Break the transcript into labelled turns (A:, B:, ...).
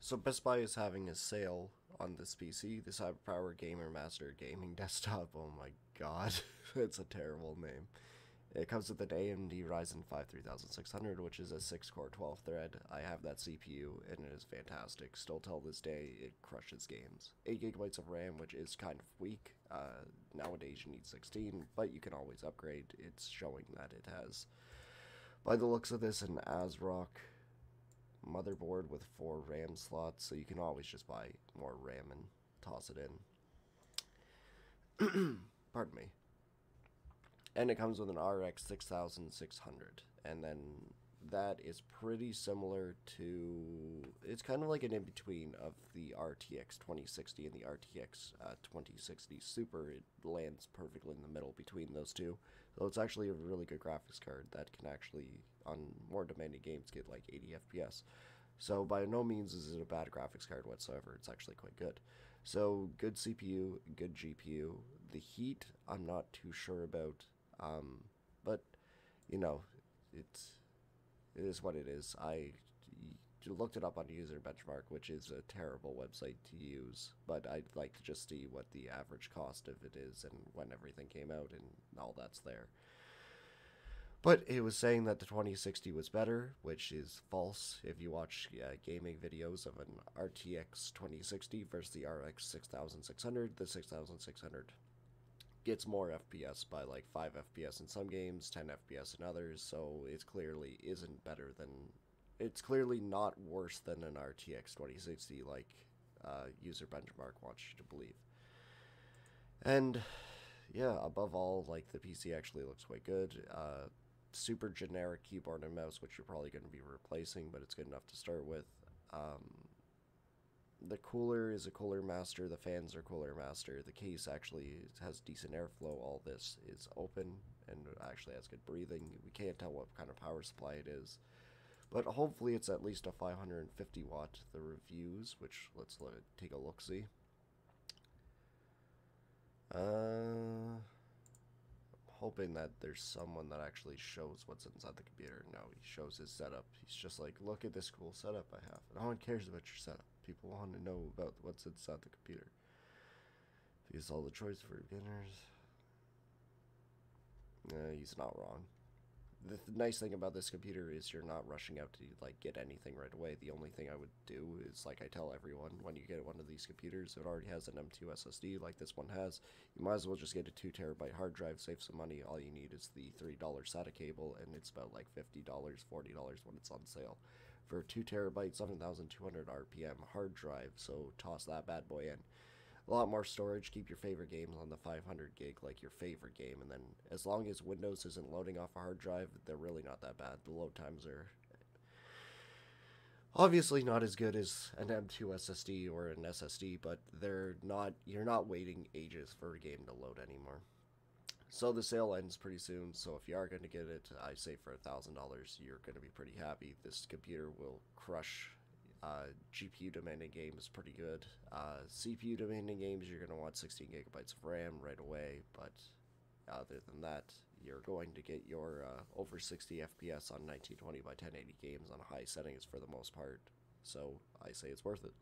A: So Best Buy is having a sale on this PC, the CyberPower Gamer Master Gaming Desktop. Oh my god, it's a terrible name. It comes with an AMD Ryzen 5 3600, which is a 6-core 12-thread. I have that CPU, and it is fantastic. Still till this day, it crushes games. 8 GB of RAM, which is kind of weak. Nowadays you need 16, but you can always upgrade. It's showing that it has, by the looks of this, an ASRock motherboard with 4 RAM slots, so you can always just buy more RAM and toss it in. Pardon me. And it comes with an RX 6600, and then that is pretty similar to, it's kind of like an in-between of the RTX 2060 and the RTX 2060 Super. It lands perfectly in the middle between those two, so it's actually a really good graphics card that can actually, on more demanding games, get like 80 FPS. So by no means is it a bad graphics card whatsoever. It's actually quite good. So good CPU, good GPU. The heat, I'm not too sure about. But you know, it is what it is. I looked it up on User Benchmark, which is a terrible website to use, but I'd like to just see what the average cost of it is and when everything came out and all that's there. But it was saying that the 2060 was better, which is false. If you watch gaming videos of an RTX 2060 versus the RX 6600, the 6600 gets more FPS by like 5 FPS in some games, 10 FPS in others, so it clearly isn't better than, it's clearly not worse than an RTX 2060 like User Benchmark wants you to believe. And yeah, above all, like the PC actually looks quite good. Super generic keyboard and mouse, which you're probably going to be replacing, but it's good enough to start with. The cooler is a cooler master, the fans are cooler master, the case actually has decent airflow, all this is open and actually has good breathing. We can't tell what kind of power supply it is, but hopefully it's at least a 550 watt. The reviews, which let's take a look-see. Hoping that there's someone that actually shows what's inside the computer. No, he shows his setup. He's just like, look at this cool setup I have. No one cares about your setup. People want to know about what's inside the computer. He's all the choice for beginners. He's not wrong. The nice thing about this computer is you're not rushing out to like get anything right away. The only thing I would do is, like I tell everyone, when you get one of these computers, it already has an M2 SSD like this one has, you might as well just get a 2TB hard drive, save some money. All you need is the $3 SATA cable, and it's about like $50, $40 when it's on sale for a 2TB 7,200 RPM hard drive. So toss that bad boy in. A lot more storage. Keep your favorite games on the 500 gig, like your favorite game, and then as long as Windows isn't loading off a hard drive, they're really not that bad. The load times are obviously not as good as an M2 SSD or an SSD, but they're not. You're not waiting ages for a game to load anymore. So the sale ends pretty soon. So if you are going to get it, I say for $1,000, you're going to be pretty happy. This computer will crush. GPU demanding games pretty good. CPU demanding games, you're going to want 16 gigabytes of RAM right away, but other than that, you're going to get your over 60 FPS on 1920 by 1080 games on high settings for the most part. So I say it's worth it.